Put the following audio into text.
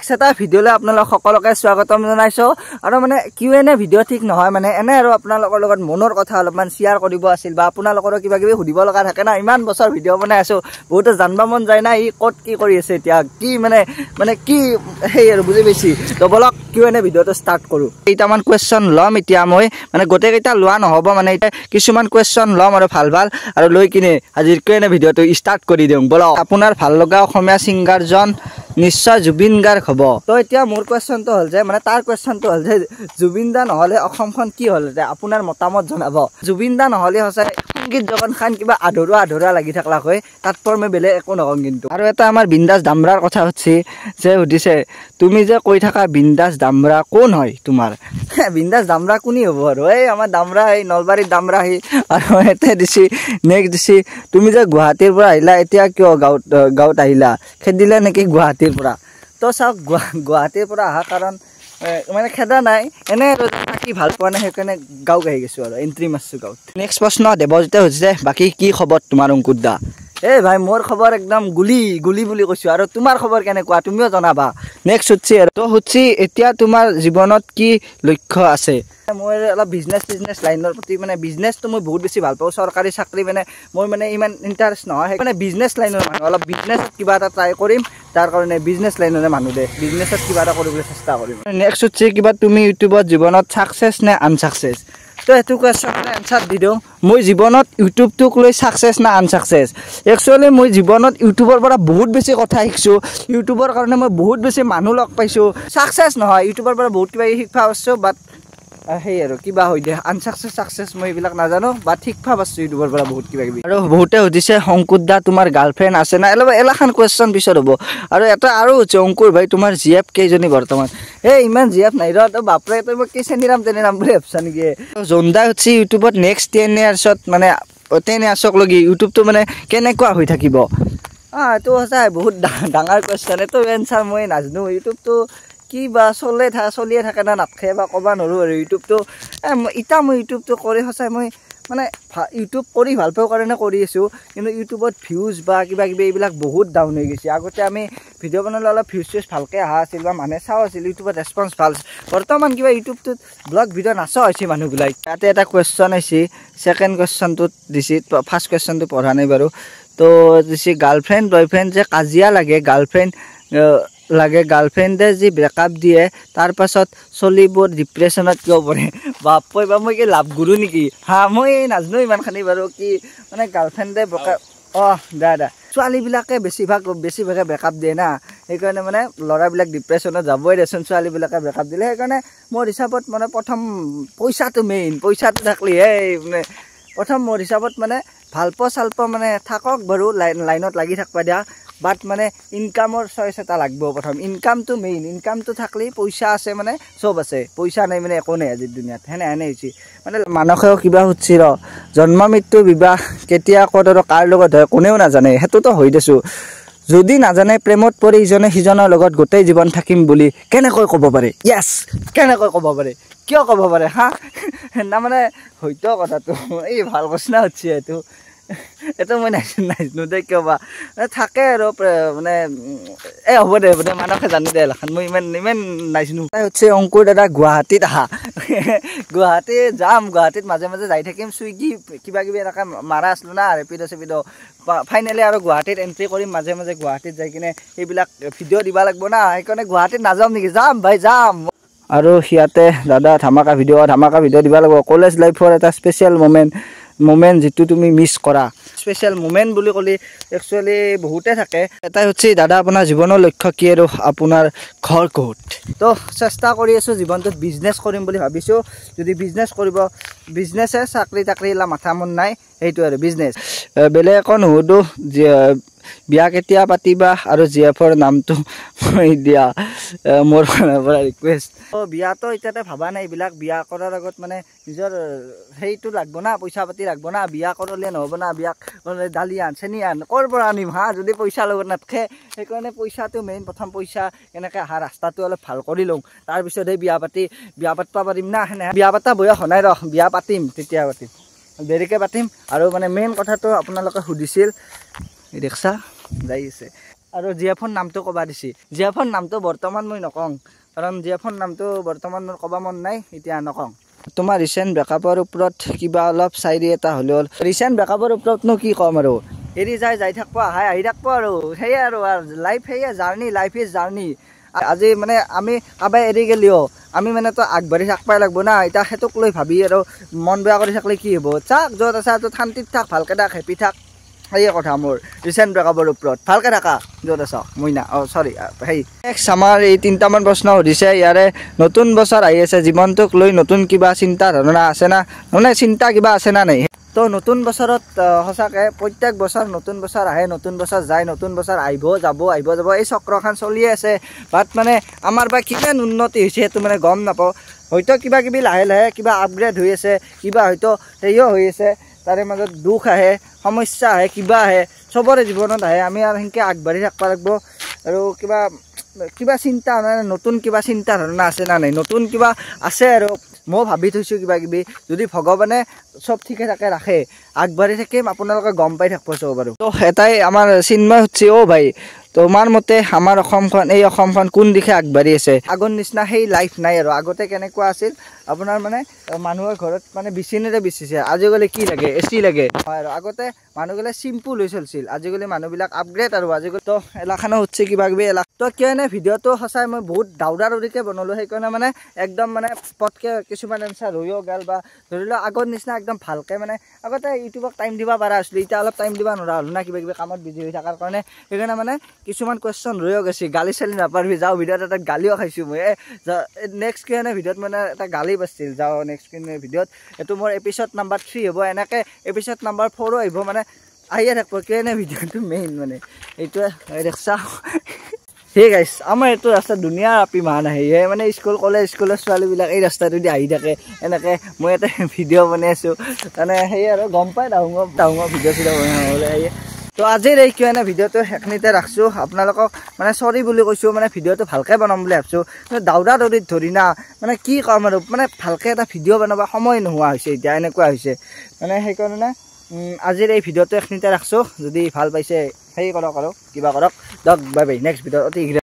next এটা ভিডিঅ'লৈ আপোনালোক সকলোকে স্বাগতম জনাইছো আৰু মানে Q&A ভিডিঅ' ঠিক নহয় মানে এনে আৰু আপোনালোকৰ লগত মনৰ কথা অলপমান শ্বেয়াৰ কৰিব আছিল বা আপোনালোকৰ কিবা কিবি সুধিব লগা থাকে না ইমান বছৰ ভিডিঅ' বনাই আছো বহুতে জানবা মন যায় না ই ক'ত কি কৰি আছে এতিয়া কি মানে কি হেই আৰু বুজি পাইছি তো বলক Q&A ভিডিঅ'টো ষ্টাৰ্ট কৰো কেইটামান কোৱেশ্চন লম এতিয়া মই মানে গোটেই কেইটা লোৱা নহব মানে এটা কিছুমান কোৱেশ্চন লম আৰু ভাল আৰু লৈ কিনে আজিৰ Q&A ভিডিঅ'টো ষ্টাৰ্ট কৰি দিওঁ বলক আপোনাৰ ভাল লগা অসমীয়া সিঙ্গাৰজন নিশ্চয় জুবিন গাৰ্গ হ'ব তো এতিয়া মোৰ কোৱেশ্চনটো হ'ল যে মানে তাৰ কোৱেশ্চনটো হ'ল যে জুবিন দা নহলে অসমখন কি হ'ল যে আপোনাৰ মতামত জনাব জুবিন দা নহলে হসে সংগীত জগতখন কিবা আধৰুৱা লাগি থাকলা কয় তাতপৰ মই বেলেগ একো নকওঁ কিন্তু আৰু এটা আমাৰ বিন্দাস দামৰাৰ কথা হচ্ছে যে সুধিছে তুমি যে কৈ থাকা বিন্দাস দামৰা কোন হয় তোমাৰ বিন্দাস দামৰা কোনি হ'ব আৰু এই আমাৰ দামৰা এই নলবাৰীৰ দামৰা হি আৰু এতে দিছি নেক্সট দিছি তুমি যে গুৱাহাটীৰ পৰা আহিলা এতিয়া কিয় গাঁৱত আহিলা খেদিলে নেকি গুৱাহাটীৰ পৰা তো চাওক গুৱাহাটীৰ পৰা অহা কাৰণ মানে খেদা নাই এনে থাকি ভাল পোৱা নাই সেইকাৰণে গাঁও আহি গৈছো আৰু এন্ট্ৰি মাৰছো গাঁৱত নেক্সট প্ৰশ্ন দেৱজিতে সুধিছে বাকী কি খবৰ তোমাৰ অংকুৰ দা এই ভাই মোৰ খবৰ একদম গুলি বুলি কৈছো আৰু তোমাৰ খবৰ কেনেকুৱা তুমিও জনাবা নেক্সট হচ্ছে তো হচ্ছে এতিয়া তোমাৰ জীৱনত কি লক্ষ্য আছে মই অলপ বিজনেছ লাইনৰ প্ৰতি মানে বিজনেছটো মই বহুত বেছি ভাল পাওঁ চৰকাৰী চাকৰি মানে মই মানে ইমান ইণ্টাৰেষ্ট নহয় সেইকাৰণে বিজনেছ লাইনৰ মানুহ অলপ বিজনেছত কিবা এটা ট্ৰাই কৰিম তাৰ কাৰণে বিজনেছ লাইনৰে মানুহ দে বিজনেছত কিবা এটা কৰিবলৈ চেষ্টা কৰিম নেক্সট হচ্ছে কিবা তুমি ইউটিউবত জীৱনত সাকসেছ নে আনসাকসেছ তো এটো কোৱেশ্চনৰ এনসাৰ দি দিওঁ মই জীৱনত ইউটিউবটোক লৈ সাকসেছ না আনসাকসেছ একচুৱেলি মই জীৱনত ইউটিউবৰ পৰা বহুত বেছি কথা শিকছো ইউটিউবৰ কাৰণে মই বহুত বেছি মানুহ লগ পাইছো সাকসেছ নহয় ইউটিউবৰ পৰা বহুত কিবা শিক্ষা পাইছো বাট সেই আৰু কিবা হৈ দে আনসাকসেছ মই এইবিলাক নাজানো বা শিক্ষা পাইছো ইউটিউবৰ পৰা বহুত কিবা কিবি আৰু বহুতে সুধিছে অংকুৰ দা তোমাৰ গাৰ্লফ্ৰেণ্ড আছে না এলাখান কোৱেশ্চন পিছত হ'ব আৰু এটা আৰু হৈছে অংকুৰ ভাই তোমাৰ জিএফ কেইজনী বৰ্তমান এই ইমান জিএফ নাই ৰ বাপৰে তই মই কি চেনিৰাম বুলি ভাবছা নেকি জন্দা হচ্ছে ইউটিউবত নেক্সট 10 ইয়াৰ্ছত মানে 10 ইয়াৰ্ছক লগি ইউটিউবটো মানে কেনেকুৱা হৈ থাকিব এইটো সঁচাই বহুত ডাঙৰ কোৱেশ্চন এইটো এনসাৰ মই নাজানো ইউটিউবটো কি বা চলিয়ে থাকে না নাথাকে বা ক'বা নোৱাৰো আৰু ইউটিউবটো ইটা মই ইউটিউবটো কৰি সঁচাই মই মানে ইউটিউব কৰি ভাল পাওঁ কাৰণে কৰি আছো কিন্তু ইউটিউবত ভিউজ বা কিবা কিবি এইবিলাক বহুত ডাউন হৈ গৈছে আগতে আমি ভিডিঅ' বনালে অলপ ভিউজ ভালকৈ অহা আছিল বা মানুহে চাওঁ আছিল ইউটিউবত ৰেছপন্স ভাল বৰ্তমান কিবা ইউটিউবটোত ব্লগ ভিডিঅ' নাচোৱা হৈছে মানুহবিলাক ইয়াতে এটা কুৱেশ্যন আহিছে ছেকেণ্ড কুৱেশ্যনটোত দিছে ফাৰ্ষ্ট কুৱেশ্যনটো পঢ়া নাই বাৰু তো দিছে গাৰ্লফ্ৰেণ্ড বয়ফ্ৰেণ্ড যে কাজিয়া লাগে গাৰ্লফ্ৰেণ্ডে যি ব্ৰেকআপ দিয়ে তাৰ পাছত চলিবোৰ ডিপ্ৰেশ্যনত কিয় পৰে বাপই বা মই কি লাভ গুৰু নেকি মই নাজানো ইমানখানি বাৰু কি মানে গাৰ্লফ্ৰেণ্ডে ব্ৰেকআপ দাদা ছোৱালীবিলাকে বেছিভাগে ব্ৰেকআপ দিয়ে না সেইকাৰণে মানে ল'ৰাবিলাক ডিপ্ৰেশ্যনত যাবই দেচোন ছোৱালীবিলাকে ব্ৰেকআপ দিলে সেইকাৰণে মোৰ হিচাপত মানে প্ৰথম পইচাটো মেইন পইচাটো থাকলিহে মানে প্ৰথম মোৰ হিচাপত মানে ভালপোৱা মানে থাকক বাৰু লাইনত লাগি থাকবা দিয়া বাট মানে ইনকামৰ চইচ এটা লাগব প্ৰথম ইনকামটো মেইন ইনকামটো থাকলি পইচা আছে মানে চব আছে পইচা নাই মানে একো নাই আজিৰ দুনিয়াত হেনে হৈছে মানে মানসেও কিবা সুধছি ৰ জন্ম মৃত্যু বিবাহ কেতিয়া ক'ত আৰু কাৰ লগত হয় কোনেও নাজানে সেইটোতো হৈ দেছো যদি নাজানে প্ৰেমত পৰি ইজনে সিজনৰ লগত গোটেই জীৱন থাকিম বুলি কেনেকৈ ক'ব পাৰে য়েছ কেনেকৈ ক'ব পাৰে কিয় ক'ব পাৰে না মানে হয়তো কথাটো এই ভাল প্ৰশ্ন হচ্ছে এইটো মই নাজানো দে কিয় বা থাকে আৰু মানে হ'ব দে মানসে জানি দে এলাখান মই ইমান নাজানো হচ্ছে অংকুৰ দাদা গুৱাহাটীত আহা গুৱাহাটী যাম গুৱাহাটীত মাজে মাজে যাই থাকিম চুইগি কিবা কিবি এনেকৈ মাৰা আছিলোঁ না ৰেপিড' ফাইনেলি আৰু গুৱাহাটীত এণ্ট্ৰি কৰিম মাজে মাজে গুৱাহাটীত যাই কিনে সেইবিলাক ভিডিঅ' দিব লাগিব না সেইকাৰণে গুৱাহাটীত নাযাম নেকি যাম ভাই যাম আৰু সিয়াতে দাদা ধামাকা ভিডিঅ' দিব লাগিব কলেজ লাইফৰ এটা স্পেচিয়েল মোমেণ্ট যিটো তুমি মিছ কৰা স্পেচিয়েল মোমেণ্ট বুলি ক'লে একচুৱেলি বহুতে থাকে এটাই হচ্ছে দাদা আপোনাৰ জীৱনৰ লক্ষ্য কি আৰু আপোনাৰ ঘৰ ক'ত তো চেষ্টা কৰি আছোঁ জীৱনটোত বিজনেছ কৰিম বুলি ভাবিছোঁ যদি বিজনেছ কৰিব বিজনেছে চাকৰি তাকৰি এইলা মাথা মন নাই সেইটো আৰু বিজনেছ বেলেগ একো নুসুধো বিয়া কেতিয়া পাতিবা আৰু জিএফৰ নামটো মই দিয়া মোৰ পৰা ৰিকুৱেষ্ট বিয়াতো এতিয়াতে ভাবা নাই এইবিলাক বিয়া কৰাৰ আগত মানে নিজৰ সেইটো লাগব না পইচা পাতি লাগব না বিয়া কৰিলে নহ'ব না বিয়াক দালি চেনি ক'ৰ পৰা আনিম যদি পইচা লগত নাথাকে সেইকাৰণে পইচাটো মেইন প্ৰথম পইচা কেনেকৈ অহা ৰাস্তাটো অলপ ভাল কৰি লওঁ তাৰপিছতহে বিয়া পাতিব পাৰিম না সেনে বিয়া পতা বয়স নাই বিয়া পাতিম তেতিয়া পাতিম দেৰিকৈ পাতিম আৰু মানে মেইন কথাটো আপোনালোকে সুধিছিল দেখছা যাই আছে আৰু জিএফৰ নামটো ক'বা দিছি জিএফৰ নামটো বৰ্তমান মই নকওঁ কাৰণ জিএফৰ নামটো বৰ্তমান মোৰ ক'বা মন নাই এতিয়া নকওঁ তোমাৰ ৰিসেন্ট ব্ৰেকআপৰ ওপৰত কিবা অলপ চাইৰি এটা হ'লে ৰিসেন্ট ব্ৰেকআপৰ ওপৰতনো কি ক'ম আৰু এৰি যাই থাকব আহি থাকব আৰু সেয়ে আৰু লাইফ সেয়ে জাৰ্নি লাইফ ইজ জাৰ্নি আজি মানে আমি কাবাই এৰি গেলিও আমি মানে তো আগবাঢ়ি থাকবাই লাগব না এটা হেতুক লৈ ভাবি আৰু মন বেয়া কৰি থাকলে কি হ'ব চাক য'ত আছে তো শান্তিত থাক ভালকে থাক হেপি থাক সেয়ে কথা মোৰ ৰিসেন্ট ব্ৰেকআপৰ ওপৰত ভালকে থাকা য'ত আছ মইনা সৰি হেই নেক্সট আমাৰ এই 3টামান প্ৰশ্ন সুধিছে ইয়াৰে নতুন বছৰ আহি আছে জীৱনটোক লৈ নতুন কিবা চিন্তা ধাৰণা আছে না মানে চিন্তা কিবা আছে না নাই তো নতুন বছৰত সঁচাকৈ প্ৰত্যেক বছৰ নতুন বছৰ আহে নতুন বছৰ যায় নতুন বছৰ আহিব যাব এই চক্ৰখন চলিয়ে আছে বাট মানে আমাৰ বা কিমান উন্নতি হৈছে সেইটো মানে গম নাপাওঁ হয়তো কিবা কিবি লাহে লাহে কিবা আপগ্ৰেড হৈ আছে কিবা হয়তো সেয়াও হৈ আছে তাৰে মাজত দুখ আহে সমস্যা আহে কিবা আহে চবৰে জীৱনত আহে আমি আৰু সেনেকৈ আগবাঢ়ি থাকব লাগিব আৰু কিবা চিন্তা মানে নতুন কিবা চিন্তা ধাৰণা আছে না নাই নতুন কিবা আছে আৰু মই ভাবি থৈছোঁ কিবা কিবি যদি ভগৱানে চব ঠিকে থাকে ৰাখে আগবাঢ়ি থাকিম আপোনালোকে গম পাই থাকিব চব বাৰু তো এটাই আমাৰ চিন্ময় সুধিছে অ' ভাই তোমাৰ মতে আমাৰ অসমখন কোন দিশে আগবাঢ়ি আছে আগৰ নিচিনা সেই লাইফ নাই আৰু আগতে কেনেকুৱা আছিল আপোনাৰ মানে মানুহৰ ঘৰত মানে বিচনীৰে বিচিছে আজিকালি কি লাগে এচি লাগে হয় আৰু আগতে মানুহবিলাক চিম্পুল হৈ চলিছিল আজিকালি মানুহবিলাক আপগ্ৰেড আৰু আজিকালি তো এলাখানো উঠছে কিবা কিবি তো কিয়নে ভিডিঅ'টো সঁচাই মই বহুত দাউৰিকৈ বনালোঁ সেইকাৰণে মানে একদম মানে পটকৈ কিছুমান এনচাৰ হৈও গ'ল বা ধৰি লওক আগৰ নিচিনা একদম ভালকৈ মানে আগতে ইউটিউবক টাইম দিব পৰা আছিলোঁ এতিয়া অলপ টাইম দিব নোৱাৰা হ'ল না কিবা কিবি কামত বিজি হৈ থকাৰ কাৰণে সেইকাৰণে মানে কিছুমান কুৱেশ্যন ৰৈও গৈছে গালি চালি নাপাৰবি যাওঁ ভিডিঅ'ত এটা গালিও খাইছোঁ মই নেক্সট কিয়নে ভিডিঅ'ত মানে এটা গালি পাইছিল যাওঁ নেক্সট কিয়নে ভিডিঅ'ত এইটো মোৰ এপিছড নাম্বাৰ 3 হ'ব এনেকৈ এপিছড নাম্বাৰ 4 আহিব মানে আহিয়ে থাকিব কিয়নে ভিডিঅ'টো মেইন মানে এইটোৱে দেখছা ঠিক আছে আমাৰ এইটো ৰাস্তা ধুনীয়া আপি মান আহে মানে স্কুল কলেজ স্কুলৰ ছোৱালীবিলাক এই ৰাস্তাটোদি আহি থাকে এনেকৈ মই এটা ভিডিঅ' বনাই আছোঁ মানে সেয়ে আৰু গম পাই ডাঙৰ ভিডিঅ' চিডিঅ' বনাবলৈ আহে তো আজিৰ এই কিয়নে ভিডিঅ'টো সেইখিনিতে ৰাখছোঁ আপোনালোকক মানে চৰি বুলি কৈছোঁ মানে ভিডিঅ'টো ভালকৈ বনাম বুলি ভাবিছোঁ কিন্তু দৌৰিত ধৰি না মানে কি ক'ম আৰু মানে ভালকৈ এটা ভিডিঅ' বনাব সময় নোহোৱা হৈছে এতিয়া এনেকুৱা হৈছে মানে সেইকাৰণে আজিৰ এই ভিডিঅ'টো এইখিনিতে ৰাখছোঁ যদি ভাল পাইছে সেই কৰক আৰু কিবা কৰক দিয়ক বাই বাই নেক্সট ভিডিঅ' অতি